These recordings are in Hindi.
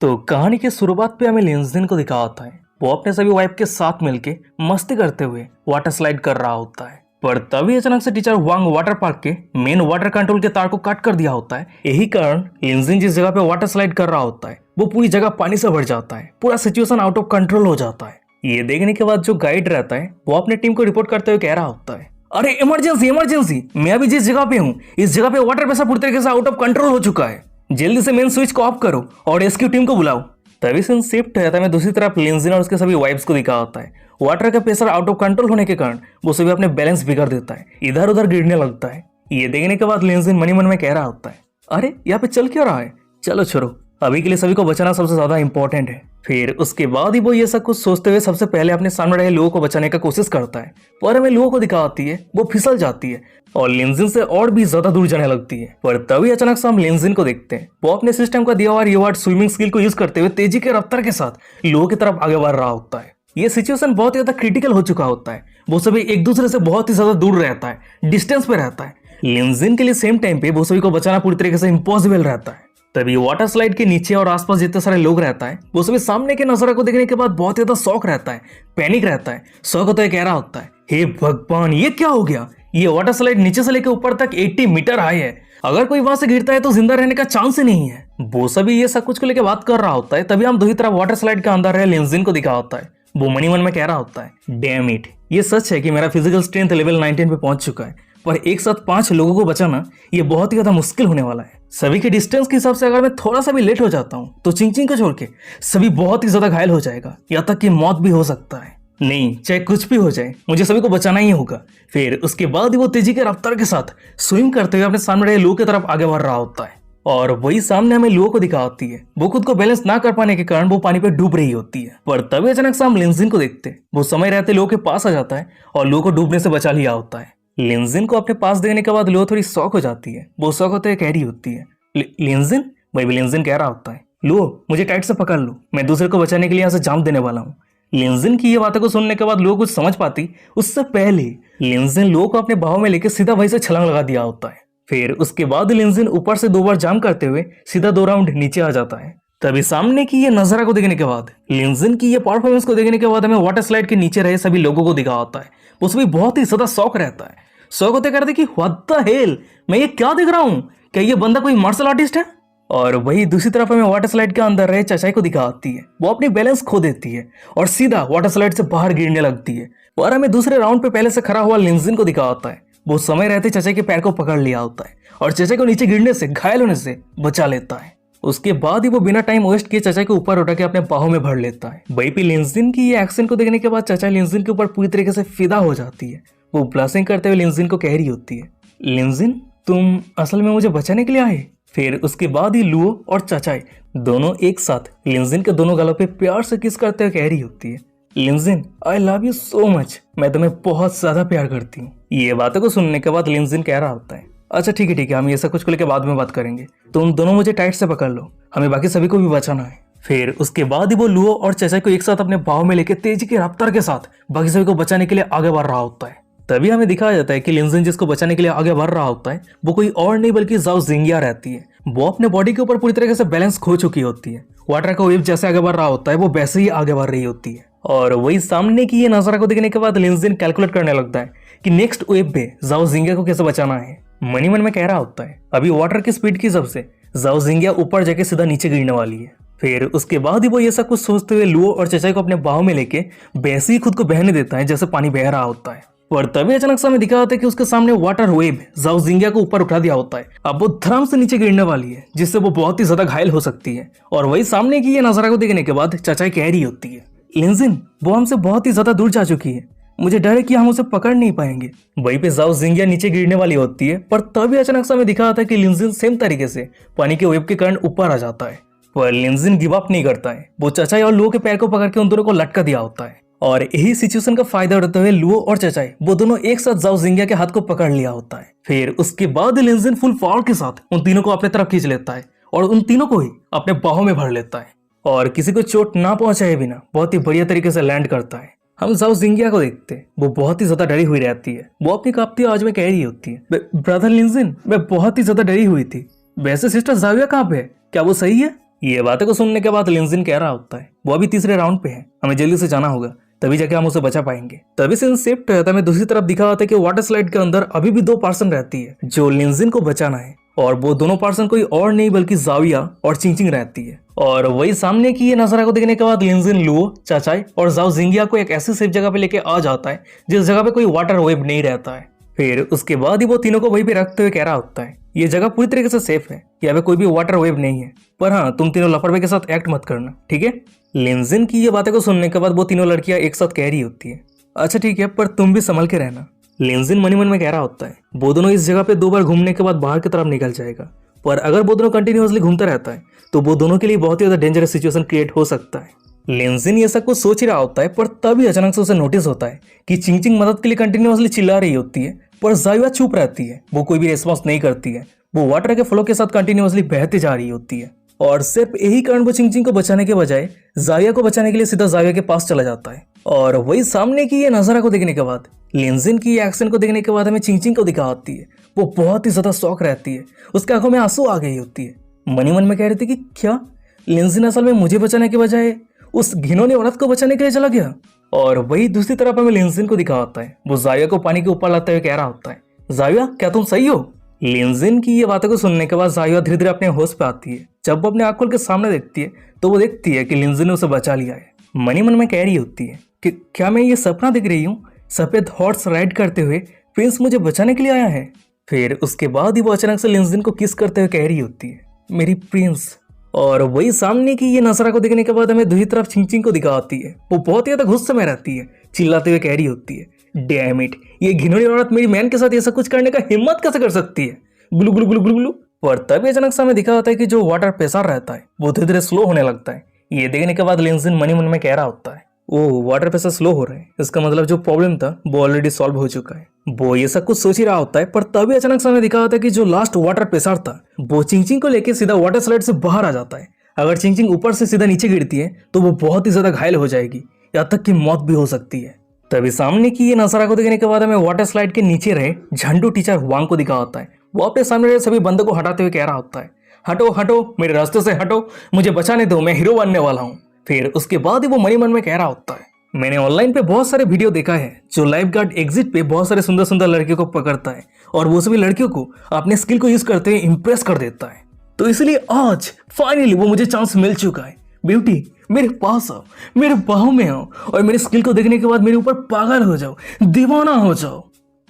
तो कहानी की शुरुआत पे हमें लिंजन को दिखा होता है। वो अपने सभी वाइफ के साथ मिलके मस्ती करते हुए वाटर स्लाइड कर रहा होता है। पर तभी अचानक से टीचर वांग वाटर पार्क के मेन वाटर कंट्रोल के तार को काट कर दिया होता है। यही कारण लिंजन जिस जगह पे वाटर स्लाइड कर रहा होता है वो पूरी जगह पानी से भर जाता है। पूरा सिचुएशन आउट ऑफ कंट्रोल हो जाता है। ये देखने के बाद जो गाइड रहता है वो अपने टीम को रिपोर्ट करते हुए कह रहा होता है, अरे इमरजेंसी इमरजेंसी, मैं अभी जिस जगह पे हूँ इस जगह पे वाटर प्रेशर पूरी तरीके से आउट ऑफ कंट्रोल हो चुका है। जल्दी से मेन स्विच को ऑफ करो और रेस्क्यू टीम को बुलाओ। तभी सीन शिफ्ट है हमें दूसरी तरफ लिंजन और उसके सभी वाइफ्स को दिखा होता है। वाटर का प्रेशर आउट ऑफ कंट्रोल होने के कारण वो सभी अपने बैलेंस बिगाड़ देता है, इधर उधर गिरने लगता है। ये देखने के बाद लिंजन मनी मन में कह रहा होता है, अरे यहाँ पे चल क्यों रहा है, चलो छोड़ो, अभी के लिए सभी को बचाना सबसे ज्यादा इंपॉर्टेंट है। फिर उसके बाद ही वो ये सब कुछ सोचते हुए सबसे पहले अपने सामने रहे लोगों को बचाने का कोशिश करता है। पर हमें लोगों को दिखाती है वो फिसल जाती है और लिंजन से और भी ज्यादा दूर जाने लगती है। पर तभी अचानक से हम लिंजन को देखते हैं। वो अपने सिस्टम का दिया हुआ रिवार्ड स्विमिंग स्किल को यूज करते हुए तेजी के रफ्तार के साथ लोगों की तरफ आगे बढ़ रहा होता है। ये सिचुएशन बहुत ही ज्यादा क्रिटिकल हो चुका होता है। वो सभी एक दूसरे से बहुत ही ज्यादा दूर रहता है, डिस्टेंस पे रहता है। लिंजन के लिए सेम टाइम पे वो सभी को बचाना पूरी तरीके से इम्पॉसिबल रहता है। तभी वाटर स्लाइड के नीचे और आसपास जितने सारे लोग रहता है वो सभी सामने के नजारा को देखने के बाद बहुत ज्यादा शौक रहता है, पैनिक रहता है। शौक होता है कह रहा होता है, हे भगवान ये क्या हो गया, ये वाटर स्लाइड नीचे से लेकर ऊपर तक 80 मीटर हाई है, अगर कोई वहां से गिरता है तो जिंदा रहने का चांस ही नहीं है। वो सभी ये सब कुछ को लेकर बात कर रहा होता है। तभी हम दूसरी तरफ वाटर स्लाइड के अंदर रहे लिंजन को दिखा होता है। वो मनी मन में कह रहा होता है, डैम इट, ये सच है कि मेरा फिजिकल स्ट्रेंथ लेवल 19 पे पहुंच चुका है, पर एक साथ 5 लोगों को बचाना ये बहुत ही ज्यादा मुश्किल होने वाला है। सभी के डिस्टेंस के हिसाब से अगर मैं थोड़ा सा भी लेट हो जाता हूँ तो चिंग को छोड़ के सभी बहुत ही ज्यादा घायल हो जाएगा, यहाँ तक कि मौत भी हो सकता है। नहीं, चाहे कुछ भी हो जाए मुझे सभी को बचाना ही होगा। फिर उसके बाद ही वो तेजी के रफ्तार के साथ स्विम करते हुए अपने सामने रहे लोगों की तरफ आगे बढ़ रहा होता है। और वही सामने हमें लोगों को दिखाती है। वो खुद को बैलेंस ना कर पाने के कारण वो पानी पे डूब रही होती है। पर तभी अचानक से हम लिंजन को देखते हैं। वो समय रहते लोगों के पास आ जाता है और लोगों को डूबने से बचा लिया होता है। लिंजन को अपने पास देखने के बाद लोग थोड़ी शौक हो जाती है। वो शौक होते हुए कह रही होती है, लिंजन, वही भी लिंजन कह रहा होता है, लो मुझे टाइट से पकड़ लो, मैं दूसरे को बचाने के लिए यहाँ से जाम देने वाला हूँ। लिंजन की ये बातों को सुनने के बाद लोग कुछ समझ पाती उससे पहले लिंजन लोगों को अपने बाहों में लेकर सीधा वहीं से छलांग लगा दिया होता है। फिर उसके बाद लिंजन ऊपर से 2 बार जाम करते हुए सीधा 2 राउंड नीचे आ जाता है। तभी सामने की ये नजारा को देखने के बाद, लिंजन की ये परफॉर्मेंस को देखने के बाद हमें वाटर स्लाइड के नीचे रहे सभी लोगों को दिखा होता है। उसमें बहुत ही ज्यादा शौक रहता है। शौक होते करते कि व्हाट द हेल, मैं ये क्या देख रहा हूँ, क्या ये बंदा कोई मार्शल आर्टिस्ट है। और वही दूसरी तरफ हमें वाटर स्लाइड के अंदर रहे चचाई को दिखाती है। वो अपनी बैलेंस खो देती है और सीधा वाटर स्लाइड से बाहर गिरने लगती है। और हमें दूसरे राउंड पे पहले से खड़ा हुआ लिंजन को दिखा होता है। वो समय रहते चचाई के पैर को पकड़ लिया होता है और चचाई को नीचे गिरने से, घायल होने से बचा लेता है। उसके बाद ही वो बिना टाइम वेस्ट किए चचाई को ऊपर उठा के अपने बाहों में भर लेता है। वही पे लिंजन की ये एक्शन को देखने के बाद चचाई लिंजन के ऊपर पूरी तरीके से फिदा हो जाती है। वो ब्लशिंग करते हुए लिंजन को कह रही होती है, लिंजन तुम असल में मुझे बचाने के लिए आए। फिर उसके बाद ही लुओ और चचाई दोनों एक साथ लिंजन के दोनों गालों पे प्यार से किस करते हुए कह रही होती है, लिंजन I love you so much, मैं तुम्हें बहुत ज्यादा प्यार करती हूँ। ये बातों को सुनने के बाद लिंजन कह रहा होता है, अच्छा ठीक है हम ये सब कुछ को लेकर बाद में बात करेंगे, तुम दोनों मुझे टाइट से पकड़ लो, हमें बाकी सभी को भी बचाना है। फिर उसके बाद ही वो लुओ और चचाई को एक साथ अपने बाहों में लेकर तेजी के रफ्तार के साथ बाकी सभी को बचाने के लिए आगे बढ़ रहा होता है। तभी हमें दिखाया जाता है कि लिंजन जिसको बचाने के लिए आगे बढ़ रहा होता है वो कोई और नहीं बल्कि जाओ जिंगिया रहती है। वो अपने बॉडी के ऊपर पूरी तरीके से बैलेंस खो चुकी होती है। वाटर का वेव जैसे आगे बढ़ रहा होता है वो वैसे ही आगे बढ़ रही होती है। और वही सामने की ये नजारा को देखने के बाद लिंजन कैलकुलेट करने लगता है कि नेक्स्ट वेव पे जाओ जिंगिया को कैसे बचाना है। मनी मन में कह रहा होता है, अभी वाटर की स्पीड की सबसे जाओ जिंगिया ऊपर जाके सीधा नीचे गिरने वाली है। फिर उसके बाद ही वो ये सब कुछ सोचते हुए लुओ और चचाई को अपने बाहों में लेके वैसे ही खुद को बहने देता है जैसे पानी बह रहा होता है। और तभी अचानक से हमें दिखा होता है कि उसके सामने वाटर वेव जाओ जिंगिया को ऊपर उठा दिया होता है। अब वो धड़ाम से नीचे गिरने वाली है जिससे वो बहुत ही ज्यादा घायल हो सकती है। और वही सामने की ये नजारा को देखने के बाद चचाई कह रही होती है, लिंजन वो हमसे बहुत ही ज्यादा दूर जा चुकी है, मुझे डर है कि हम उसे पकड़ नहीं पाएंगे। वहीं पे जाओ जिंगिया नीचे गिरने वाली होती है। पर तभी अचानक से हमें दिखा होता है कि लिंजन सेम तरीके से पानी के वेव के कारण ऊपर आ जाता है। पर लिंजन गिव अप नहीं करता है। वो चचाई और लुओ के पैर को पकड़ के उन दोनों को लटका दिया होता है। और यही सिचुएशन का फायदा उठाते हुए लुओ और चचाई वो दोनों एक साथ जाओ जिंगिया के हाथ को पकड़ लिया होता है। फिर उसके बाद लिंजन फुल पावर के साथ उन तीनों को अपने तरफ खींच लेता है और उन तीनों को ही अपने बाहों में भर लेता है और किसी को चोट ना पहुंचाए बिना बहुत ही बढ़िया तरीके से लैंड करता है। हम जाओ जिंगिया को देखते हैं। वो बहुत ही ज्यादा डरी हुई रहती है। वो अपनी कांपती आवाज में कह रही होती है, ब्रदर लिंजन मैं बहुत ही ज्यादा डरी हुई थी, वैसे सिस्टर जाविया कहाँ पे है, क्या वो सही है? ये बातें को सुनने के बाद लिंजिन कह रहा होता है वो अभी तीसरे राउंड पे है, हमें जल्दी से जाना होगा, तभी जाके हम उसे बचा पाएंगे। तभी सीन शिफ्ट है, हमें दूसरी तरफ दिखा होता है कि वाटर स्लाइड के अंदर अभी भी 2 पर्सन रहती है जो लिंजिन को बचाना है, और वो दोनों पर्सन कोई और नहीं बल्कि जाविया और चिंगचिंग रहती है। और वही सामने की ये नजारा को देखने के बाद लिंजिन लुओ, चाचाई और जाओ जिंगिया को एक ऐसी सेफ जगह पे लेके आ जाता है जिस जगह पे कोई वाटर वेव नहीं रहता है। फिर उसके बाद ही वो तीनों को वहीं पे रखते हुए कह रहा होता है ये जगह पूरी तरीके से सेफ है, यहाँ पे कोई भी वाटर वेव नहीं है, पर हाँ तुम तीनों लापरवाही के साथ एक्ट मत करना, ठीक है। लिंजिन की ये बातें को सुनने के बाद वो तीनों लड़कियां एक साथ कह रही होती है अच्छा ठीक है, पर तुम भी संभल के रहना। लिंजिन मनी मन में कह रहा होता है वो दोनों इस जगह पे 2 बार घूमने के बाद बाहर की तरफ निकल जाएगा, पर अगर वो दोनों कंटिन्यूअसली घूमता रहता है तो वो दोनों के लिए बहुत ही ज्यादा डेंजरस सिचुएशन क्रिएट हो सकता है। लिंजिन ये सब कुछ सोच ही रहा होता है, पर तभी अचानक से उसे नोटिस होता है कि चिंगचिंग मदद के लिए कंटिन्यूअसली चिल्ला रही होती है, पर जाविया चुप रहती है, वो कोई भी रिस्पॉन्स नहीं करती है, वो वाटर के फ्लो के साथ कंटिन्यूअसली बहती जा रही होती है। और सिर्फ यही कारण वो चिंगचिंग को बचाने के बजाय जाविया को बचाने के लिए सीधा जाविया के पास चला जाता है। और वही सामने की ये नजारा को देखने के बाद, लिंजिन की एक्शन को देखने के बाद हमें चिंगचिंग को दिखा होती है वो बहुत ही ज्यादा शौक रहती है, उसके आंखों में आंसू आ गई होती है। मनी मन में कह रही थी कि क्या लिंजिन असल में मुझे बचाने के बजाय उस घिनौनी औरत को बचाने के लिए चला गया। और वही दूसरी तरफ हमें लिंजिन को दिखा होता है वो जाविया को पानी के ऊपर लाते हुए कह रहा होता है जाविया क्या तुम सही हो। लिंजिन की ये बातों को सुनने के बाद जाविया धीरे धीरे अपने होश पे आती है। जब वो अपने आंख खोल के सामने देखती है तो वो देखती है कि लिंजिन ने उसे बचा लिया है। मनी मन में कह रही होती है कि क्या मैं ये सपना देख रही हूँ, सफेद हॉर्स राइड करते हुए प्रिंस मुझे बचाने के लिए आया है। फिर उसके बाद ही वो अचानक से लिंजिन को किस करते हुए कह रही होती है मेरी प्रिंस। और वही सामने की ये नजारा को देखने के बाद हमें दूसरी तरफ चिंगचिंग को दिखा आती है, वो बहुत ही ज्यादा गुस्से में रहती है, चिल्लाते हुए कह रही होती है डैम इट, ये घिनौनी औरत मेरी मैन के साथ ये सब कुछ करने का हिम्मत कैसे कर सकती है, गुलू गुलू गुलू गुलू गुलू। और तभी अचानक से हमें दिखा होता है कि जो वाटर प्रेशर रहता है वो धीरे धीरे स्लो होने लगता है। ये देखने के बाद लिंजिन मनी मन में कह रहा होता है ओ वाटर प्रेशर स्लो हो रहा है, इसका मतलब जो प्रॉब्लम था वो ऑलरेडी सॉल्व हो चुका है। वो ये सब कुछ सोच ही रहा होता है, पर तभी अचानक से हमें दिखा होता है कि जो लास्ट वाटर प्रेशर था वो चिंगचिंग को लेकर सीधा वाटर स्लाइड से बाहर आ जाता है। अगर चिंगचिंग ऊपर से सीधा नीचे गिरती है तो वो बहुत ही ज्यादा घायल हो जाएगी, यहाँ तक कि मौत भी हो सकती है। तभी सामने की ये नजारा को देखने के बाद हमें वाटर स्लाइड के नीचे रहे झंडू टीचर वांग को दिखा होता है, वो अपने सामने रहे सभी बंदों को हटाते हुए कह रहा होता है हटो हटो मेरे रास्ते से हटो, मुझे बचाने दो, मैं हीरो बनने वाला हूँ। फिर उसके बाद ही वो मनी मन में कह रहा होता है मैंने ऑनलाइन पे बहुत सारे वीडियो देखा है जो लाइफ गार्ड एग्जिट पे बहुत सारे सुंदर सुंदर लड़कियों को पकड़ता है और वो सभी लड़कियों को अपने स्किल को यूज करते हुए इंप्रेस कर देता है, तो इसलिए आज फाइनली वो मुझे चांस मिल चुका है। ब्यूटी मेरे पास आओ, मेरे बाहों में आओ और मेरे स्किल को देखने के बाद मेरे ऊपर पागल हो जाओ, दीवाना हो जाओ।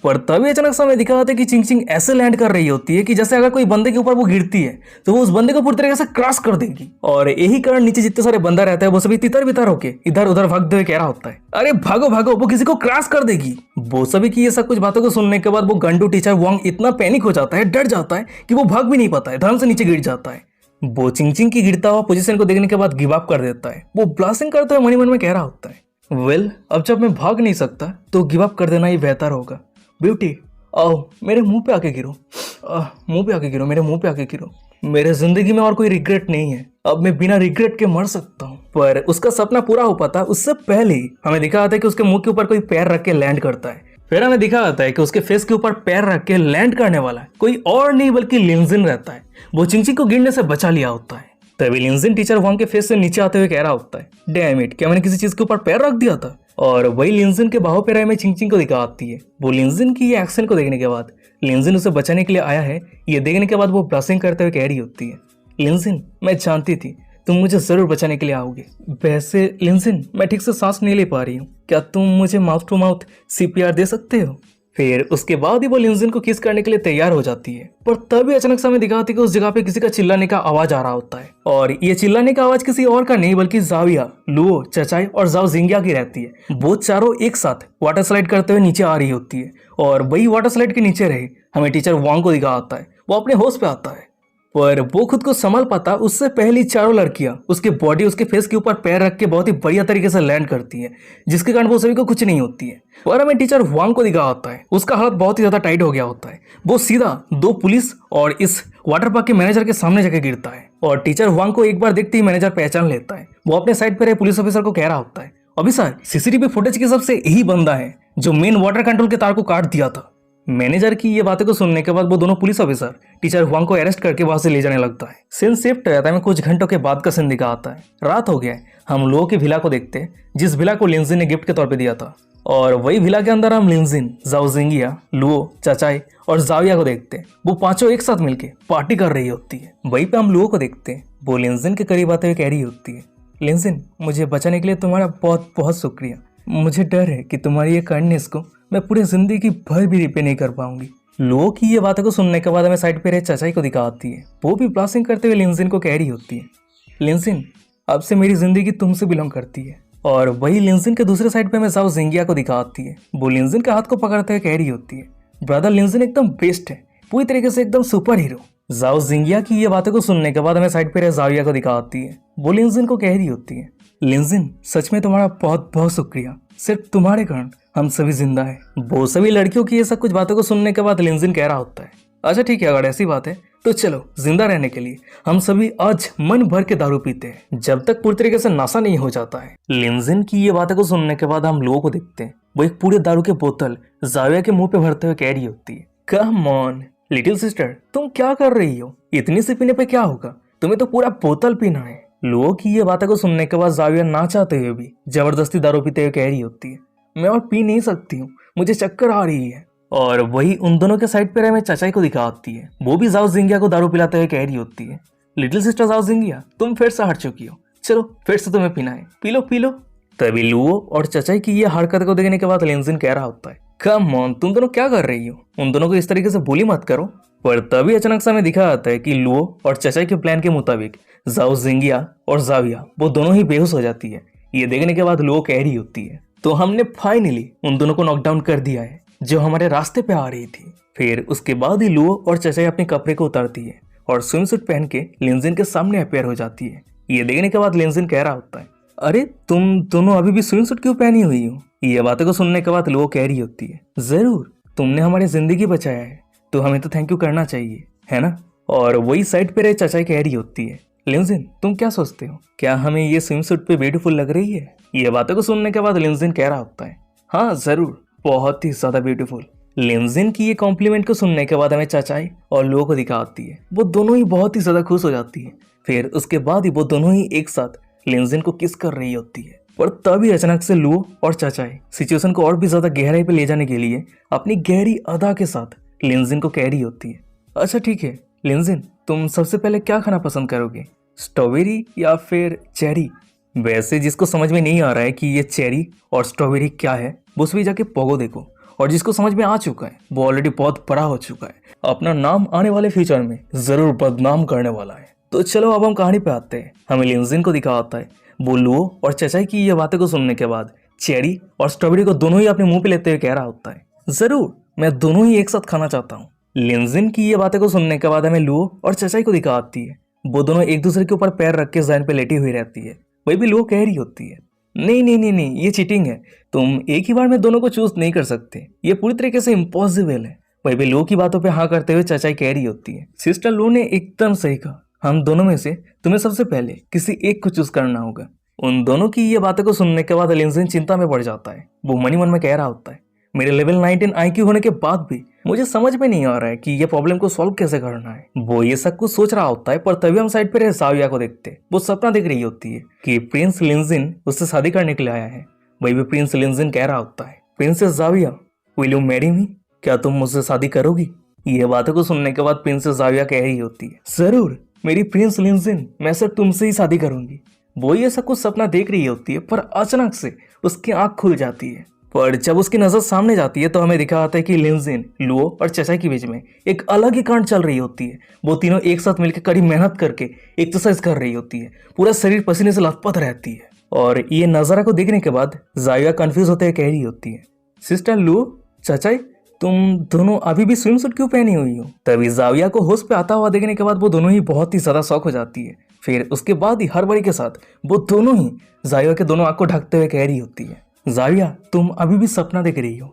पर तभी अचानक से हमें दिखा होता है कि चिंगचिंग ऐसे लैंड कर रही होती है कि जैसे अगर कोई बंदे के ऊपर वो गिरती है तो वो उस बंदे को पूरी तरीके से क्रॉस कर देगी। और यही कारण नीचे जितने सारे बंदा रहता है वो सभी तितर बितर होके इधर उधर भागते हुए कह रहा होता है अरे भागो भागो, वो किसी को क्रॉस कर देगी। वो सभी की ये सब कुछ बातों को सुनने के बाद वो गंडू टीचर वांग इतना पैनिक हो जाता है, डर जाता है कि वो भाग भी नहीं पाता है, धर्म से नीचे गिर जाता है। वो चिंगचिंग की गिरता हुआ पोजीशन को देखने के बाद गिव अप कर देता है। वो ब्लास्टिंग करते हुए मनी मन में कह रहा होता है वेल अब जब मैं भाग नहीं सकता तो गिव अप कर देना ही बेहतर होगा। ब्यूटी आओ मेरे मुंह पे आके गिरो, मुंह पे आके गिरो, मेरे मुंह पे आके गिरो। मेरे जिंदगी में और कोई रिग्रेट नहीं है, अब मैं बिना रिग्रेट के मर सकता हूँ। पर उसका सपना पूरा हो पाता उससे पहले ही हमें दिखा आता है कि उसके मुंह के ऊपर कोई पैर रख के लैंड करता है। फिर हमें दिखा आता है कि उसके फेस के ऊपर पैर रख के लैंड करने वाला कोई और नहीं बल्कि लिंजिन रहता है। वो चिंगचिंग को गिरने से बचा लिया होता है। तभी लिंजिन टीचर वांग के फेस से नीचे आते हुए कह रहा होता है डैम इट, क्या मैंने किसी चीज के ऊपर पैर रख दिया था। और वही लिंजिन के बाहों पे रहे में चिंगचिंग को दिखा आती है। वो लिंजिन की ये एक्शन को देखने के बाद लिंजिन उसे बचाने के लिए आया है ये देखने के बाद वो ब्लशिंग करते हुए कह रही होती है लिंजिन मैं जानती थी तुम मुझे जरूर बचाने के लिए आओगे। वैसे लिंजिन मैं ठीक से सांस नहीं ले पा रही हूँ, क्या तुम मुझे माउथ टू माउथ सीपीआर दे सकते हो। फिर उसके बाद ही वो लिंजिन को किस करने के लिए तैयार हो जाती है। पर तभी अचानक से हमें दिखाती है कि उस जगह पे किसी का चिल्लाने का आवाज आ रहा होता है और ये चिल्लाने का आवाज किसी और का नहीं बल्कि जाविया, लुओ, चचाई और जाओ जिंगिया की रहती है। वो चारों एक साथ वाटर स्लाइड करते हुए नीचे आ रही होती है और वही वाटर स्लाइड के नीचे रहे हमें टीचर वांग को दिखा आता है। वो अपने होश पे आता है पर वो खुद को संभाल पाता उससे पहली चारों लड़कियां उसके बॉडी उसके फेस के ऊपर पैर रख के बहुत ही बढ़िया तरीके से लैंड करती है जिसके कारण वो सभी को कुछ नहीं होती है। और हमें टीचर वांग को दिखा होता है उसका हालत बहुत ही ज्यादा टाइट हो गया होता है। वो सीधा 2 पुलिस और इस वाटर पार्क के मैनेजर के सामने जाके गिरता है और टीचर वांग को एक बार देखते ही मैनेजर पहचान लेता है। वो अपने साइड पर रहे पुलिस ऑफिसर को कह रहा होता है ऑफिसर सीसीटीवी फुटेज के हिसाब से यही बंदा है जो मेन वाटर कंट्रोल के तार को काट दिया था। मैनेजर की ये बातें को सुनने के बाद वो दोनों पुलिस ऑफिसर टीचर हुआंग को अरेस्ट करके वहां से ले जाने लगता है। सीन शिफ्ट हो जाता है, कुछ घंटों के बाद का सीन दिखा आता है। रात हो गया है, हम लोगों की विला को देखते हैं जिस विला को लिंजिन ने गिफ्ट के तौर पे दिया था, और वही विला के अंदर हम लिंजिन, जाओ जिंगिया, लुओ, चाचाई और जाविया को देखते हैं। वो पांचों एक साथ मिलके पार्टी कर रही होती है। वहीं पे हम लुओ को देखते हैं, वो लिंजिन के करीब आते हुए कह रही होती है, लिंजिन मुझे बचाने के लिए तुम्हारा बहुत बहुत शुक्रिया। मुझे डर है कि तुम्हारी ये काइंडनेस को मैं पूरी जिंदगी भर भी रिपे नहीं कर पाऊंगी। लुओ की ये बातों को सुनने के बाद हमें साइड पे रहे चाचाई को दिखाती है। वो भी ब्लास्टिंग करते हुए लिंजिन को कह रही होती है, लिंजिन अब से मेरी जिंदगी तुमसे बिलोंग करती है। और वही लिंजिन के दूसरे साइड पे हमें जाओ जिंगिया को दिखाती है। वो लिंजिन के हाथ को पकड़ते हुए कह रही होती है, ब्रदर लिंजिन एकदम बेस्ट है, पूरी तरीके से एकदम सुपर हीरो। जाओ जिंगिया की ये बातों को सुनने के बाद हमें साइड पे रहे जाविया को दिखाती है। वो लिंजिन को कह रही होती है, लिंजिन सच में तुम्हारा बहुत बहुत शुक्रिया, सिर्फ तुम्हारे कारण हम सभी जिंदा है। वो सभी लड़कियों की ये सब कुछ बातों को सुनने के बाद लिंजिन कह रहा होता है, अच्छा ठीक है, अगर ऐसी बात है तो चलो जिंदा रहने के लिए हम सभी आज मन भर के दारू पीते हैं जब तक पूरी तरीके से नशा नहीं हो जाता है। लिंजिन की ये बातें को सुनने के बाद हम लोगों को देखते हैं, वो एक पूरे दारू के बोतल जाविया के मुंह पे भरते हुए कह रही होती है, कम ऑन लिटिल सिस्टर, तुम क्या कर रही हो, इतनी सी पीने पे क्या होगा, तुम्हें तो पूरा बोतल पीना है। लोगों की ये बातें को सुनने के बाद जाविया ना चाहते हुए भी जबरदस्ती दारू पीते हुए कह रही होती है, मैं और पी नहीं सकती हूँ, मुझे चक्कर आ रही है। और वही उन दोनों के साइड पे रहे चाचाई को दिखाती है। वो भी जाओ जिंगिया को दारू पिलाते हुए कह रही होती है, लिटिल सिस्टर जाओ जिंगिया, तुम फिर से हट चुकी हो, चलो फिर से तुम्हें पीना है, पी लो पी लो। तभी लुओ और चाचाई की ये हरकत को देखने के बाद लिंजिन कह रहा होता है, कम ऑन तुम दोनों क्या कर रही हो, उन दोनों को इस तरीके से बोली मत करो। पर तभी अचानक से हमें दिखा आता है कि लुओ और चाचाई के प्लान के मुताबिक जाओ जिंगिया और जाविया वो दोनों ही बेहोश हो जाती है। ये देखने के बाद लुओ कह रही होती है, तो हमने फाइनली उन दोनों को नॉकडाउन कर दिया है जो हमारे रास्ते पे आ रही थी। फिर उसके बाद ही लुओ और चाचाई अपने कपड़े को उतारती है और स्विम सूट पहन के लिंजिन के सामने अपेयर हो जाती है। ये देखने के बाद लिंजिन कह रहा होता है, अरे तुम दोनों अभी भी स्विम सूट क्यों पहनी हुई हो। ये बातें को सुनने के बाद लुओ कह रही होती है, जरूर तुमने हमारी जिंदगी बचाया है तो हमें तो थैंक यू करना चाहिए, है ना। और वही साइड पे रहे चाचाई कह रही होती है, लिंजिन तुम क्या सोचते हो, क्या हमें ये स्विम सूट पे ब्यूटीफुल लग रही है। ये बातें को सुनने के बाद लिंजिन कह रहा होता है, हाँ जरूर, बहुत ही ज्यादा ब्यूटीफुल। लिंजिन की ये कॉम्प्लीमेंट को सुनने के बाद हमें चाचाई और लुओ को दिखाती है। वो दोनों ही बहुत ही ज्यादा खुश हो जाती है। फिर उसके बाद ही वो दोनों ही एक साथ लिंजिन को किस कर रही होती है। पर तभी अचानक से लुओ और चाचाई सिचुएशन को और भी ज्यादा गहराई पे ले जाने के लिए अपनी गहरी अदा के साथ लिंजिन को कह रही होती है, अच्छा ठीक है लिंजिन, तुम सबसे पहले क्या खाना पसंद करोगे, स्ट्रॉबेरी या फिर चेरी। वैसे जिसको समझ में नहीं आ रहा है कि ये चेरी और स्ट्रॉबेरी क्या है वो भी जाके पोगो देखो, और जिसको समझ में आ चुका है वो ऑलरेडी बहुत बड़ा हो चुका है, अपना नाम आने वाले फ्यूचर में जरूर बदनाम करने वाला है। तो चलो अब हम कहानी पे आते हैं। हमें लिंजिन को दिखा आता है, वो लुओ और चाचाई की ये बातें को सुनने के बाद चेरी और स्ट्रॉबेरी को दोनों ही अपने मुंह पे लेते हुए कह रहा होता है, जरूर मैं दोनों ही एक साथ खाना चाहता हूँ। लिंजिन की ये बातें को सुनने के बाद हमें लुओ और चाचाई को दिखा आती है। वो दोनों एक दूसरे के ऊपर पैर रख के जमीन पे लेटी हुई रहती है। वही भी लुओ कह रही होती है, नहीं नहीं नहीं नहीं, ये चीटिंग है, तुम एक ही बार में दोनों को चूज नहीं कर सकते, ये पूरी तरीके से इम्पॉसिबल है। वही भी लुओ की बातों पे हाँ करते हुए चाचाई कह रही होती है, सिस्टर लुओ ने एकदम सही कहा, हम दोनों में से तुम्हें सबसे पहले किसी एक को चूज करना होगा। उन दोनों की ये बातें को सुनने के बाद लिंजिन चिंता में पड़ जाता है। वो मनी मन में कह रहा होता है, मेरे लेवल 19 IQ होने के बाद भी मुझे समझ में नहीं आ रहा है कि ये प्रॉब्लम को सॉल्व कैसे करना है। वो ये सब कुछ सोच रहा होता है, पर तभी हम साइड पे रहे जाविया को देखते। वो सपना देख रही होती है कि प्रिंस लिंजिन उससे शादी करने के लिए आया है। वही भी प्रिंस लिंजिन कह रहा होता है, प्रिंसेस जाविया विल यू मैरी मी, क्या तुम मुझसे शादी करोगी। ये बातों को सुनने के बाद प्रिंसेस जाविया कह रही होती है, जरूर मेरी प्रिंस लिंजिन, मैं सिर्फ तुमसे ही शादी करूंगी। वो ये सब कुछ सपना देख रही होती है, पर अचानक से उसकी आंख खुल जाती है। पर जब उसकी नजर सामने जाती है तो हमें दिखा आता है कि लिंजिन, लुओ और चाचाई के बीच में एक अलग ही कांड चल रही होती है। वो तीनों एक साथ मिलकर कड़ी मेहनत करके एक्सरसाइज कर रही होती है, पूरा शरीर पसीने से लथपथ रहती है। और ये नजारा को देखने के बाद जाविया कंफ्यूज होते हुए कह रही होती है, सिस्टर लुओ, चाचाई, तुम दोनों अभी भी स्विम सूट क्यों पहनी हुई हो। तभी जाविया को होश पे आता हुआ देखने के बाद वो दोनों ही बहुत ही ज्यादा शौक हो जाती है। फिर उसके बाद ही हड़बड़ी के साथ वो दोनों ही जाविया के दोनों आंख को ढकते हुए कह रही होती है, जाविया तुम अभी भी सपना देख रही हो,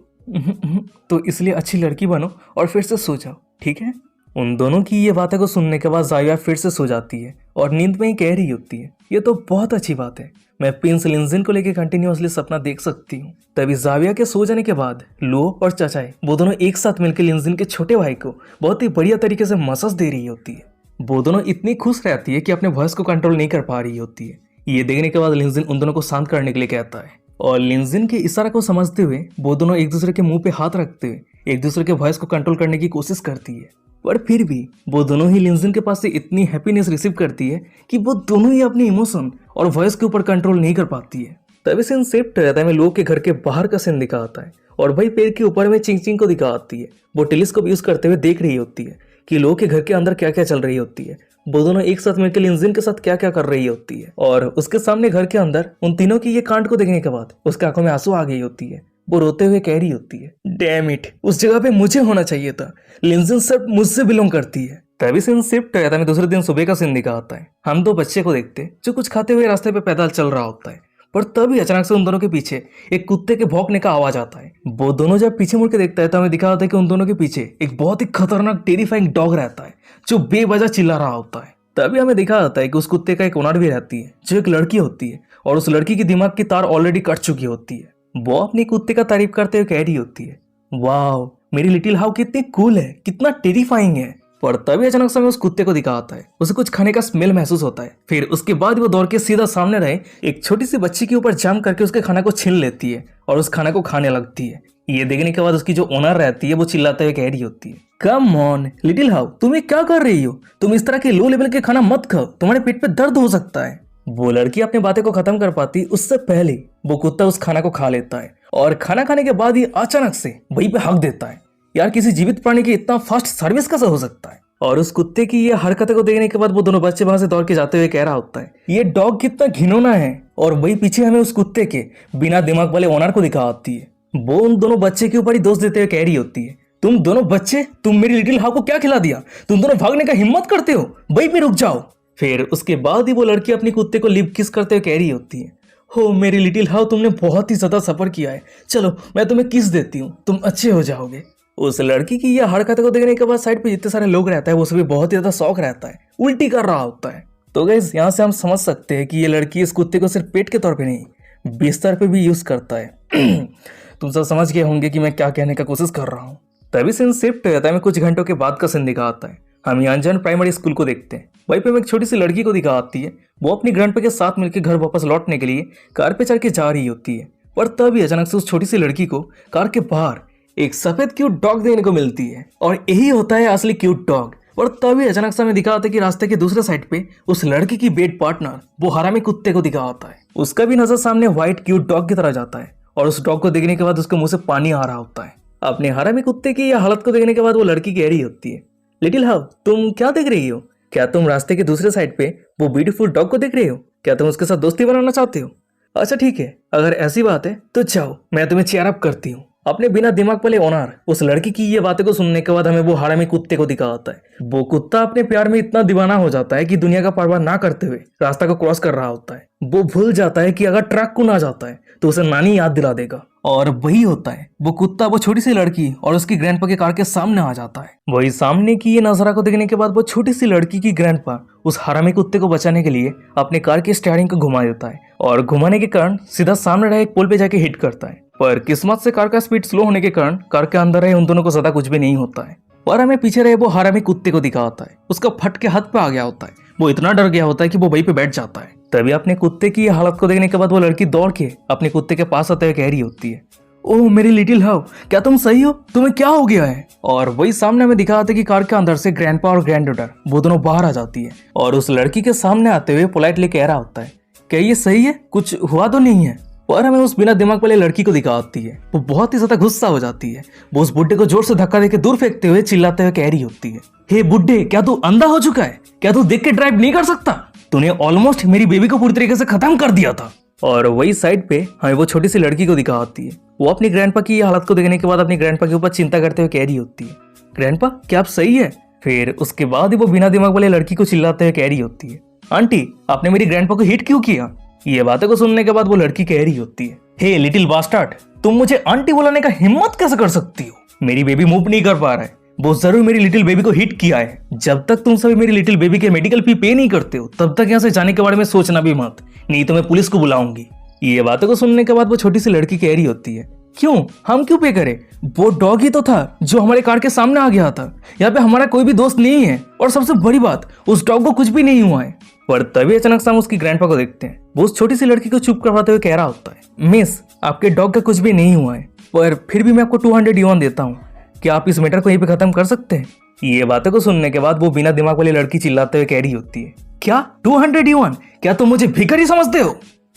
तो इसलिए अच्छी लड़की बनो और फिर से सो जाओ, ठीक है। उन दोनों की ये बातें को सुनने के बाद जाविया फिर से सो जाती है और नींद में ही कह रही होती है, ये तो बहुत अच्छी बात है, मैं प्रिंस लिंजिन को लेकर कंटिन्यूअसली सपना देख सकती हूँ। तभी जाविया के सो जाने के बाद लो और चाचाई वो दोनों एक साथ मिलकर लिंजिन के छोटे भाई को बहुत ही बढ़िया तरीके से मसाज दे रही होती है। वो दोनों इतनी खुश रहती है कि अपने वॉइस को कंट्रोल नहीं कर पा रही होती है। ये देखने के बाद लिंजिन उन दोनों को शांत करने के लिए कहता है और लिंजिन के इशारा को समझते हुए वो दोनों एक दूसरे के मुंह पे हाथ रखते हुए एक दूसरे के वॉइस को कंट्रोल करने की कोशिश करती है। पर फिर भी वो दोनों ही लिंजिन के पास से इतनी हैप्पीनेस रिसीव करती है कि वो दोनों ही अपनी इमोशन और वॉइस के ऊपर कंट्रोल नहीं कर पाती है। तभी सीन शिफ्ट रहता है, लोग के घर के बाहर का सीन दिखाता है और भाई पेड़ के ऊपर में चिंग चिंग को दिखाती है। वो टेलीस्कोप यूज करते हुए देख रही होती है कि लोग के घर के अंदर क्या क्या चल रही होती है। वो दोनों एक साथ मिलकर लिंजिन के साथ क्या क्या कर रही होती है और उसके सामने घर के अंदर उन तीनों की ये कांड को देखने के बाद उसके आंखों में आंसू आ गई होती है। वो रोते हुए कह रही होती है, डैम इट, उस जगह पे मुझे होना चाहिए था, लिंजिन सिर्फ मुझसे बिलोंग करती है। तभी सीन शिफ्ट रहता है, दूसरे दिन सुबह का सीन दिखाता है। हम दो बच्चे को देखते जो कुछ खाते हुए रास्ते पे पैदल चल रहा होता है, पर तभी अचानक से उन दोनों के पीछे एक कुत्ते के भौंकने का आवाज आता है। वो दोनों जब पीछे मुड़ के देखता है तो हमें दिखा होता है कि उन दोनों के पीछे एक बहुत ही खतरनाक टेरिफाइंग डॉग रहता है जो बेवजह चिल्ला रहा होता है। तभी हमें दिखा जाता है कि उस कुत्ते का एक ओनर भी रहती है जो एक लड़की होती है और उस लड़की की दिमाग की तार ऑलरेडी कट चुकी होती है। वो अपने कुत्ते का तारीफ करते हुए कह रही होती है, वाह मेरी लिटिल हाउ कितनी कूल है, कितना टेरिफाइंग है। पर तभी अचानक से हमें उस कुत्ते को दिखाता है, उसे कुछ खाने का स्मेल महसूस होता है। फिर उसके बाद वो दौड़ के सीधा सामने रहे एक छोटी सी बच्ची के ऊपर जाम करके उसके खाना को छीन लेती है और उस खाना को खाने लगती है। ये देखने के बाद उसकी जो ओनर रहती है वो चिल्लाते हुए कह रही होती है, कम ऑन लिटिल हाउ, तुम ये क्या कर रही हो, तुम इस तरह के लो लेवल के खाना मत खाओ, तुम्हारे पेट पे दर्द हो सकता है। वो लड़की अपनी बातें को खत्म कर पाती उससे पहले वो कुत्ता उस खाना को खा लेता है और खाना खाने के बाद ही अचानक से वहीं पे हक देता है। यार किसी जीवित प्राणी की इतना फास्ट सर्विस कैसे हो सकता है। और उस कुत्ते की ये हरकतें को देखने के बाद वो दोनों बच्चे वहां से दौड़ के जाते हुए कह रहा होता है, ये डॉग कितना घिनौना है। और वही पीछे हमें उस कुत्ते के बिना दिमाग वाले ओनर को दिखा आती है। वो उन दोनों बच्चे के ऊपर ही दोष देते हुए कह रही होती है, तुम दोनों बच्चे, तुम मेरी लिटिल हाउ को क्या खिला दिया, तुम दोनों भागने का हिम्मत करते हो, वहीं पे रुक जाओ। फिर उसके बाद ही वो लड़की अपनी कुत्ते को लिप किस करते हुए कह रही होती है, हो मेरी लिटिल हाउ, तुमने बहुत ही ज्यादा सफर किया है, चलो मैं तुम्हें किस देती हूँ, तुम अच्छे हो जाओगे। उस लड़की की यह हरकत को देखने के बाद साइड पे जितने सारे लोग रहता है वो सभी बहुत ही ज्यादा शौक रहता है, उल्टी कर रहा होता है। तो गाइस यहाँ से हम समझ सकते हैं कि ये लड़की इस कुत्ते को सिर्फ पेट के तौर पे नहीं बिस्तर पे भी यूज करता है। तुम सब समझ गए होंगे कि मैं क्या कहने का कोशिश कर रहा हूँ। तभी सीन शिफ्ट हो जाता है, कुछ घंटों के बाद का सीन दिखाता है। हम यांजन प्राइमरी स्कूल को देखते हैं। वहीं पे हमें एक छोटी सी लड़की को दिखा आती है, वो अपनी ग्रैंडपा के साथ मिलकर घर वापस लौटने के लिए कार पे चढ़ के जा रही होती है। पर तभी अचानक से उस छोटी सी लड़की को कार के बाहर एक सफेद क्यूट डॉग देखने को मिलती है और यही होता है असली क्यूट डॉग। और तभी अचानक से हमें दिखा आता है कि रास्ते के दूसरे साइड पे उस लड़की की बेड पार्टनर वो हरामी कुत्ते को दिखा आता है। उसका भी नजर सामने व्हाइट क्यूट डॉग की तरह जाता है और उस डॉग को देखने के बाद उसके मुंह से पानी आ रहा होता है। अपने हरामी कुत्ते की यह हालत को देखने के बाद वो लड़की कह रही होती है, लिटिल हाउ तुम क्या देख रही हो, क्या तुम रास्ते के दूसरे साइड पे वो ब्यूटीफुल डॉग को देख रही हो, क्या तुम उसके साथ दोस्ती बनाना चाहते हो। अच्छा ठीक है, अगर ऐसी बात है तो जाओ, मैं तुम्हें चेयर अप करती हूँ। अपने बिना दिमाग वाले ओनर उस लड़की की ये बातें को सुनने के बाद हमें वो हरामी कुत्ते को दिखा आता है। वो कुत्ता अपने प्यार में इतना दीवाना हो जाता है कि दुनिया का परवाह ना करते हुए रास्ता को क्रॉस कर रहा होता है। वो भूल जाता है कि अगर ट्रक को ना जाता है तो उसे नानी याद दिला देगा। और वही होता है, वो कुत्ता वो छोटी सी लड़की और उसकी ग्रैंडपा के कार के सामने आ जाता है। वही सामने की ये नजारा को देखने के बाद वो छोटी सी लड़की की ग्रैंडपा उस हरामी कुत्ते को बचाने के लिए अपने कार के स्टीयरिंग को घुमा देता है और घुमाने के कारण सीधा सामने रहे एक पोल पे जाके हिट करता है। पर किस्मत से कार का स्पीड स्लो होने के कारण कार के अंदर रहे उन दोनों को ज्यादा कुछ भी नहीं होता है। और हमें पीछे रहे वो हरामी कुत्ते को दिखा होता है, उसका फट के हाथ पे आ गया होता है। वो इतना डर गया होता है कि वो वहीं पे बैठ जाता है। तभी अपने कुत्ते की हालत को देखने के बाद वो लड़की दौड़ के अपने कुत्ते के पास आते हुए कह रही होती है, ओह मेरी लिटिल हाउ, क्या तुम सही हो, तुम्हें क्या हो गया है। और वही सामने हमें दिखा आता है कि कार के अंदर से ग्रैंडपा और ग्रैंडडॉटर वो दोनों बाहर आ जाती है और उस लड़की के सामने आते हुए पोलाइटली कह रहा होता है, क्या ये सही है, कुछ हुआ तो नहीं है। और हमें उस बिना दिमाग वाले लड़की को दिखा आती है, वो बहुत ही ज्यादा गुस्सा हो जाती है। वो उस बुड्ढे को जोर से धक्का देकर दूर फेंकते हुए चिल्लाते हुए कह रही होती है, हे बुड्ढे, क्या तू अंधा हो चुका है, क्या तू देख के ड्राइव नहीं कर सकता, तूने ऑलमोस्ट मेरी बेबी को पूरी तरीके से खत्म कर दिया था। और वही साइड पे हमें वो छोटी सी लड़की को दिखा आती है। वो अपनी ग्रैंडपा की हालत को देखने के बाद अपनी ग्रैंडपा के ऊपर चिंता करते हुए कह रही होती है, ग्रैंडपा क्या आप सही है। फिर उसके बाद ही वो बिना दिमाग वाले लड़की को चिल्लाते हुए कह रही होती है, आंटी आपने मेरी ग्रैंडपा को हिट क्यों किया। ये बातें को सुनने के बाद वो लड़की कह रही होती है, हे लिटिल बास्टर्ड, तुम मुझे आंटी बुलाने का हिम्मत कैसे कर सकती हो, मेरी बेबी मूव नहीं कर पा रहा है, वो जरूर मेरी लिटिल बेबी को हिट किया है। जब तक तुम सभी मेरी लिटिल बेबी के मेडिकल फी पे नहीं करते हो तब तक यहाँ से जाने के बारे में सोचना भी मत, नहीं तो मैं पुलिस को बुलाऊंगी। ये बातों को सुनने के बाद वो छोटी सी लड़की कह रही होती है, क्यों, हम क्यों पे करें? वो डॉग ही तो था जो हमारे कार के सामने आ गया था। यहाँ पे हमारा कोई भी दोस्त नहीं है और सबसे बड़ी बात, उस डॉग को कुछ भी नहीं हुआ है। पर तभी अचानक से हम उसकी ग्रैंडपा को देखते हैं। वो उस छोटी सी लड़की को चुप करवाते हुए कह रहा होता है, मिस, आपके डॉग का कुछ भी नहीं हुआ है, पर फिर भी मैं आपको 200 युआन देता हूँ। क्या आप इस मैटर को यहीं पे खत्म कर सकते हैं? ये बातों को सुनने के बाद वो बिना दिमाग वाली लड़की चिल्लाते हुए कह रही होती है, क्या 200 युआन? क्या तुम मुझे भिखारी समझते हो?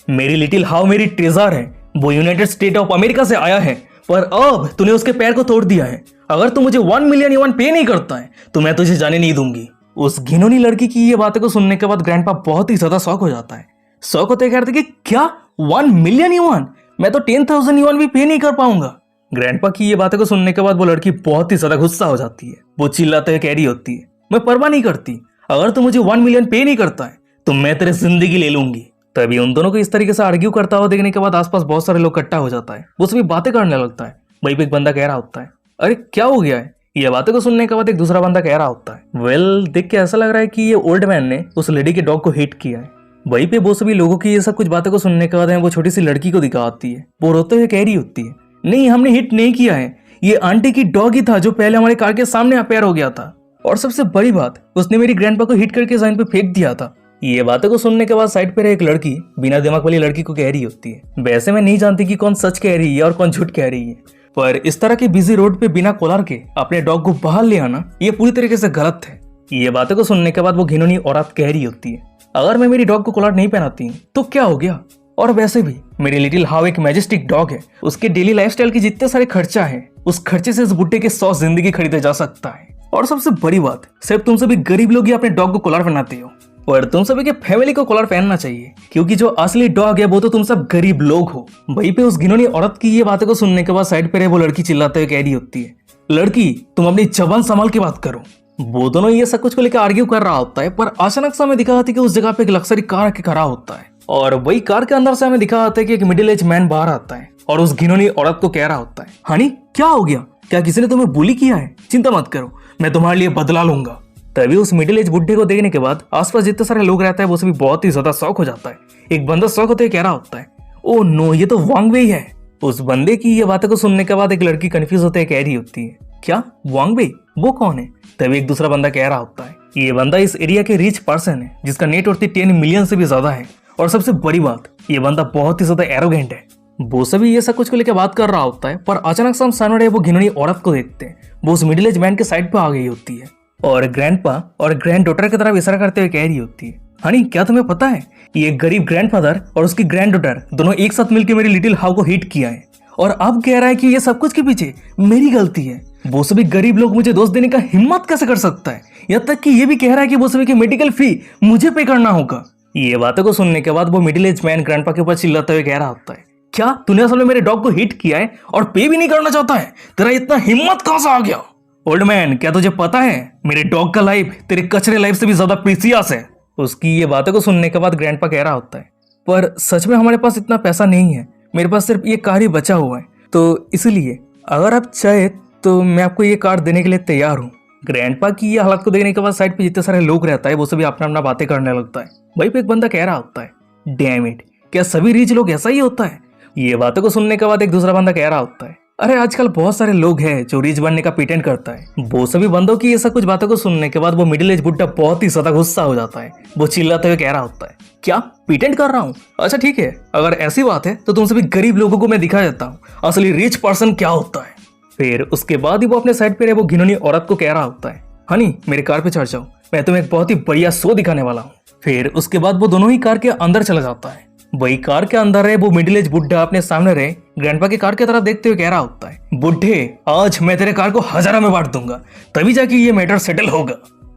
मेरी लिटिल हाउ मेरी ट्रेजर है, वो यूनाइटेड स्टेट ऑफ अमेरिका से आया है, पर अब तूने उसके पैर को तोड़ दिया है। अगर तू मुझे 1 मिलियन युआन पे नहीं करता है तो मैं तुझे जाने नहीं दूंगी। उस घिनौनी लड़की की ये बातों को सुनने के बाद ग्रैंडपा बहुत ही ज्यादा शॉक हो जाता है। शॉक होते कहते कि क्या 1 मिलियन युआन? मैं तो 10,000 युआन भी पे नहीं कर पाऊंगा। ग्रैंडपा की ये बातों को सुनने के बाद वो लड़की बहुत ही ज्यादा गुस्सा हो जाती है। वो चिल्लाते हुए कह रही होती है, मैं परवाह नहीं करती, अगर तू मुझे 1 मिलियन पे नहीं करता है तो मैं तेरी जिंदगी ले लूंगी। तभी उन दोनों को इस तरीके से आर्ग्यू करता हुआ देखने के बाद आसपास बहुत सारे लोग इकट्ठा हो जाता है। वो सभी बातें करने लगता है। वहीं पे एक बंदा कह रहा होता है, अरे क्या हो गया है? ये बातें को सुनने के बाद एक दूसरा बंदा कह रहा होता है, वेल, देख के ऐसा लग रहा है कि ये ओल्ड मैन ने उस लेडी के डॉग को हिट किया है। वहीं पे वो सभी लोगों की ये सब कुछ बातें को सुनने के बाद वो छोटी सी लड़की को दिखाती है। वो रोते हुए कह रही होती है, नहीं, हमने हिट नहीं किया है, ये आंटी की डॉग ही था जो पहले हमारे कार के सामने अपेयर हो गया था, और सबसे बड़ी बात, उसने मेरी ग्रैंडपा को हिट करके जमीन पे फेंक दिया था। ये बातों को सुनने के बाद साइड पे एक लड़की बिना दिमाग वाली लड़की को कह रही होती है, वैसे मैं नहीं जानती कि कौन सच कह रही है और कौन झूठ कह रही है, पर इस तरह के बिजी रोड पे बिना कॉलर के अपने डॉग को बाहर ले आना ये पूरी तरीके से गलत है। ये बातों को सुनने के बाद वो घिनौनी औरत कह रही होती है, अगर मैं मेरी डॉग को कॉलर नहीं पहनाती तो क्या हो गया? और वैसे भी मेरी लिटिल हाउ एक मैजेस्टिक डॉग है, उसके डेली लाइफस्टाइल की जितने सारे खर्चा है उस खर्चे से इस बुड्ढे के 100 जिंदगी खरीदा जा सकता है। और सबसे बड़ी बात, सिर्फ तुम सभी गरीब लोग ही अपने डॉग को कॉलर पहनाते हो, और तुम सभी के फैमिली को कॉलर पहनना चाहिए, क्योंकि जो असली डॉग है वो तो तुम सब गरीब लोग हो। वहीं पे उस घिनौनी औरत की ये बातें को सुनने के बाद साइड पे वो लड़की चिल्लाते हुए कह रही होती है, लड़की, तुम अपनी जबान संभाल के बात करो। वो दोनों ये सब कुछ को लेकर आर्ग्यू कर रहा होता है, पर अचानक से हमें दिखा होता है कि उस जगह पे एक लग्जरी कार आके खड़ा होता है, और वही कार के अंदर से हमें दिखा होता है कि एक मिडिल एज मैन बाहर आता है और उस घिनौनी औरत को कह रहा होता है, हनी, क्या हो गया? क्या किसी ने तुम्हें बुली किया है? चिंता मत करो, मैं तुम्हारे लिए बदला लूंगा। तभी उस मिडिल एज बुड्ढे को देखने के बाद आसपास जितने सारे लोग रहते हैं वो सभी बहुत ही ज्यादा शौक हो जाता है। एक बंदा शौक होते कह रहा होता है, ओ नो, ये तो वांग वेई है। उस बंदे की ये बातें को सुनने के बाद एक लड़की कंफ्यूज होते कह रही होती है, क्या वांग वेई? वो कौन है? तभी एक दूसरा बंदा कह रहा होता है, ये बंदा इस एरिया के रिच पर्सन है जिसका नेटवर्थ 10 मिलियन से भी ज्यादा है, और सबसे बड़ी बात, ये बंदा बहुत ही ज्यादा एरोगेंट है। वो सभी ये सब कुछ को लेकर बात कर रहा होता है, पर अचानक से हम सामने वो घिनौनी औरत को देखते हैं। वो उस मिडिल एज मैन के साइड पे आ गई होती है और ग्रैंडपा और ग्रैंड डॉटर की तरफ इशारा करते हुए कह रही होती है, हनी, क्या तुम्हें पता है, ये गरीब ग्रैंडफादर और उसकी ग्रैंड डॉटर दोनों एक साथ मिलकर मेरी लिटिल हाउ को हिट किया है, और अब कह रहा है कि ये सब कुछ के पीछे मेरी गलती है। वो सभी गरीब लोग मुझे दोस्त देने का हिम्मत कैसे कर सकता है? यहाँ तक कि ये भी कह रहा है कि वो सभी की मेडिकल फी मुझे पे करना होगा। ये बातों को सुनने के बाद वो मिडिल एज मैन ग्रैंडपा के ऊपर चिल्लाते हुए कह रहा होता है, क्या तूने असल में मेरे डॉग को हिट किया है और पे भी नहीं करना चाहता है? तेरा इतना हिम्मत कहां से आ गया? ओल्ड मैन, क्या तुझे पता है मेरे डॉग का लाइफ तेरे कचरे लाइफ से भी ज्यादा प्रीसियस है। उसकी ये बातों को सुनने के बाद ग्रैंडपा कह रहा होता है, पर सच में हमारे पास इतना पैसा नहीं है, मेरे पास सिर्फ ये कार ही बचा हुआ है, तो इसलिए अगर आप चाहे तो मैं आपको ये कार देने के लिए तैयार हूँ। ग्रैंडपा की ये हालत को देखने के बाद साइड पे जितने सारे लोग रहता है वो सभी अपना अपना बातें करने लगता है। वहीं पे एक बंदा कह रहा होता है, डैम इट, क्या सभी रिच लोग ऐसा ही होता है? ये बातों को सुनने के बाद एक दूसरा बंदा कह रहा होता है, अरे आजकल बहुत सारे लोग हैं जो रिच बनने का प्रिटेंड करता है। वो सभी बंदों की ये सब कुछ बातों को सुनने के बाद वो मिडिल एज बुड्ढा बहुत ही ज्यादा गुस्सा हो जाता है। वो चिल्लाते हुए कह रहा होता है, क्या प्रिटेंड कर रहा हूँ? अच्छा ठीक है, अगर ऐसी बात है तो तुम सभी गरीब लोगों को मैं दिखा देता हूँ असली रिच पर्सन क्या होता है। फिर उसके बाद ही वो अपने साइड पे वो घिनौनी औरत को कह रहा होता है, हनी, मेरे कार पे चढ़ जाओ, मैं तुम्हें एक बहुत ही बढ़िया शो दिखाने वाला हूँ। फिर उसके बाद वो दोनों ही कार के अंदर चला जाता है। वही कार के अंदर रहे वो मिडिल एज बुड्ढा अपने सामने रहे ग्रैंडपा की कार की तरफ देखते हुए कह रहा होता है, बुड्ढे, आज मैं तेरे कार को हजारों में बांट दूंगा, तभी जाके ये मैटर सेटल होगा।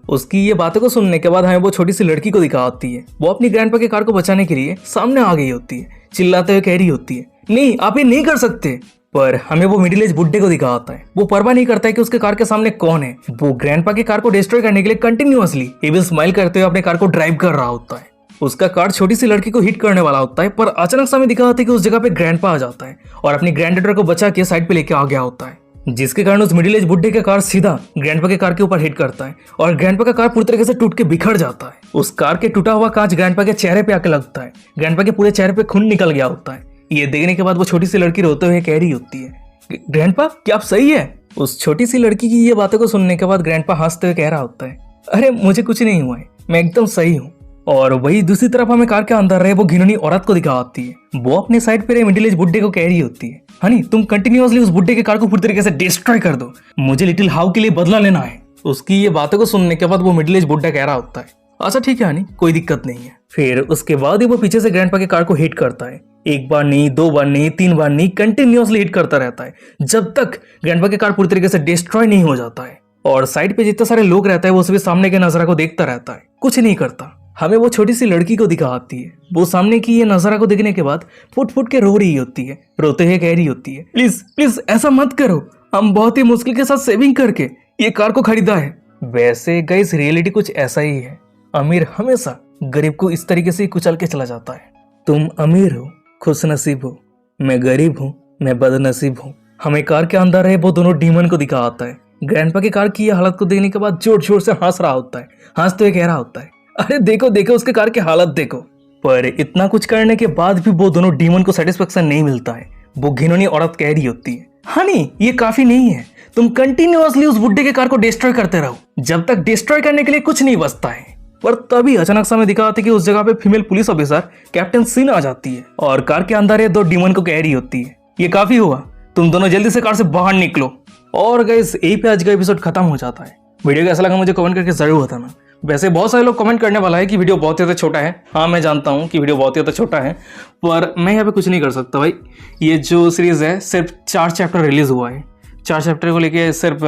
उसकी ये बातों को सुनने के बाद हमें वो छोटी सी लड़की को दिखा होती है। वो अपनी ग्रैंडपा की कार को बचाने के लिए सामने आ गई होती है, चिल्लाते हुए कह रही होती है, नहीं, आप ये नहीं कर सकते। पर हमें वो मिडिल एज बुड्ढे को दिखा होता है। वो परवाह नहीं करता है कि उसके कार के सामने कौन है। वो ग्रैंडपा की कार को डिस्ट्रॉय करने के लिए कंटिन्यूअसली एविल स्माइल करते हुए अपने कार को ड्राइव कर रहा होता है। उसका कार छोटी सी लड़की को हिट करने वाला होता है, पर अचानक से हमें दिखा होता है कि उस जगह पे ग्रैंडपा आ जाता है और अपनी ग्रैंड डॉटर को बचा के साइड पे लेके आ गया होता है। जिसके कारण उस मिडिल एज बुड्ढे का कार सीधा ग्रैंडपा के कार के ऊपर हिट करता है और ग्रैंडपा का कार पूरी तरीके से टूट के बिखर जाता है। उस कार के टूटा हुआ कांच ग्रैंडपा के चेहरे पे आके लगता है। ग्रैंडपा के पूरे चेहरे पे खून निकल गया होता है। ये देखने के बाद वो छोटी सी लड़की रोते हुए कह रही होती है, ग्रैंडपा क्या आप सही है? उस छोटी सी लड़की की ये बातों को सुनने के बाद ग्रैंडपा हंसते हुए कह रहा होता है, अरे मुझे कुछ नहीं हुआ है, मैं एकदम सही हूँ। और वही दूसरी तरफ हमें कार के अंदर रहे वो घिनौनी औरत को दिखाती है। वो अपने साइड पे रहे मिडिल एज बुड्ढे को कह रही होती है, हनी तुम कंटिन्यूअसली उस बुड्ढे के कार को पूरी तरीके से डिस्ट्रॉय कर दो, मुझे लिटिल हाउ के लिए बदला लेना है। उसकी ये बातों को सुनने के बाद वो मिडिल एज बुड्ढा कह रहा होता है, अच्छा ठीक है हनी, कोई दिक्कत नहीं है। फिर उसके बाद ही वो पीछे से ग्रैंडपा के कार को हिट करता है। एक बार नहीं, दो बार नहीं, तीन बार नहीं, कंटिन्यूअसली हिट करता रहता है जब तक ग्रैंडपा के कार पूरी तरीके से डिस्ट्रॉय नहीं हो जाता है। और साइड पे जितने सारे लोग रहते हैं वो सभी सामने के नजारा को देखता रहता है, कुछ नहीं करता। हमें वो छोटी सी लड़की को दिखाती है। वो सामने की ये नजारा को देखने के बाद फुट फुट के रो रही होती है, रोते हुए कह रही होती है, प्लीज प्लीज ऐसा मत करो, हम बहुत ही मुश्किल के साथ सेविंग करके ये कार को खरीदा है। वैसे गाइस रियलिटी कुछ ऐसा ही है, अमीर हमेशा गरीब को इस तरीके से कुचल के चला जाता है। तुम अमीर हो, खुश नसीब हो, मैं गरीब हूँ, मैं बदनसीब हूँ। हमें कार के अंदर रहे वो दोनों डीमन को दिखा आता है। ग्रैंडपा की कार की ये हालत को देखने के बाद जोर जोर से हंस रहा होता है, हंसते हुए कह रहा होता है, अरे देखो देखो उसके कार की हालत देखो। पर इतना कुछ करने के बाद भी वो दोनों डीमन को सेटिस्फेक्शन नहीं मिलता है। वो घिनौनी औरत कह रही होती है, हनी ये काफी नहीं है, तुम कंटिन्यूअसली उस बुड्ढे के कार को डिस्ट्रॉय करते रहो जब तक डिस्ट्रॉय करने के लिए कुछ नहीं बचता है। पर तभी अचानक से हमें दिखाते कि उस जगह पे फीमेल पुलिस ऑफिसर कैप्टन सिन आ जाती है और कार के अंदर ये दो डीमन को कह रही होती है, ये काफी हुआ, तुम दोनों जल्दी से कार से बाहर निकलो। और गाइस यही पे आज का एपिसोड खत्म हो जाता है। वीडियो कैसा लगा मुझे कमेंट करके जरूर बताना। वैसे बहुत सारे लोग कमेंट करने वाला है कि वीडियो बहुत ही ज़्यादा छोटा है। हाँ मैं जानता हूँ कि वीडियो बहुत ही ज़्यादा छोटा है, पर मैं यहाँ पे कुछ नहीं कर सकता भाई। ये जो सीरीज़ है सिर्फ 4 चैप्टर रिलीज़ हुआ है। 4 चैप्टर को लेके सिर्फ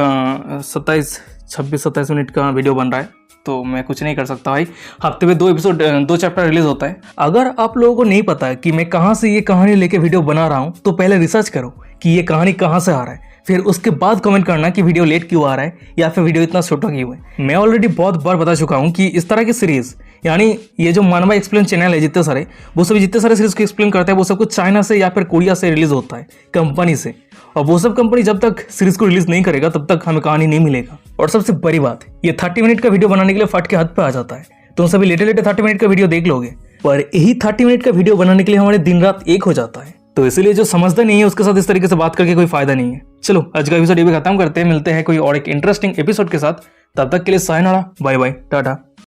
26-27 मिनट का वीडियो बन रहा है, तो मैं कुछ नहीं कर सकता भाई। हफ्ते में 2 चैप्टर रिलीज होता है। अगर आप लोगों को नहीं पता है कि मैं कहाँ से ये कहानी लेके वीडियो बना रहा हूँ, तो पहले रिसर्च करो कि ये कहानी कहाँ से आ रहा है, फिर उसके बाद कमेंट करना कि वीडियो लेट क्यों आ रहा है या फिर वीडियो इतना छोटा क्यों है। मैं ऑलरेडी बहुत बार बता चुका हूँ कि इस तरह की सीरीज, यानी ये जो मानवा एक्सप्लेन चैनल है जितने सारे, वो सभी जितने सारे सीरीज को एक्सप्लेन करते हैं वो सब कुछ चाइना से या फिर कोरिया से रिलीज होता है, कंपनी से। और वो सब कंपनी जब तक सीरीज को रिलीज नहीं करेगा तब तक हमें कहानी नहीं मिलेगा। और सबसे बड़ी बात, ये 30 मिनट का वीडियो बनाने के लिए फट के हाथ पे आ जाता है। तुम सभी लेटे 30 मिनट का वीडियो देख लोगे, पर यही 30 मिनट का वीडियो बनाने के लिए हमारे दिन रात एक हो जाता है। तो इसलिए जो समझता नहीं है उसके साथ इस तरीके से बात करके कोई फायदा नहीं है। चलो आज का एपिसोड ये भी खत्म करते हैं, मिलते हैं कोई और एक इंटरेस्टिंग एपिसोड के साथ। तब तक के लिए सायनारा, बाय बाय, टाटा।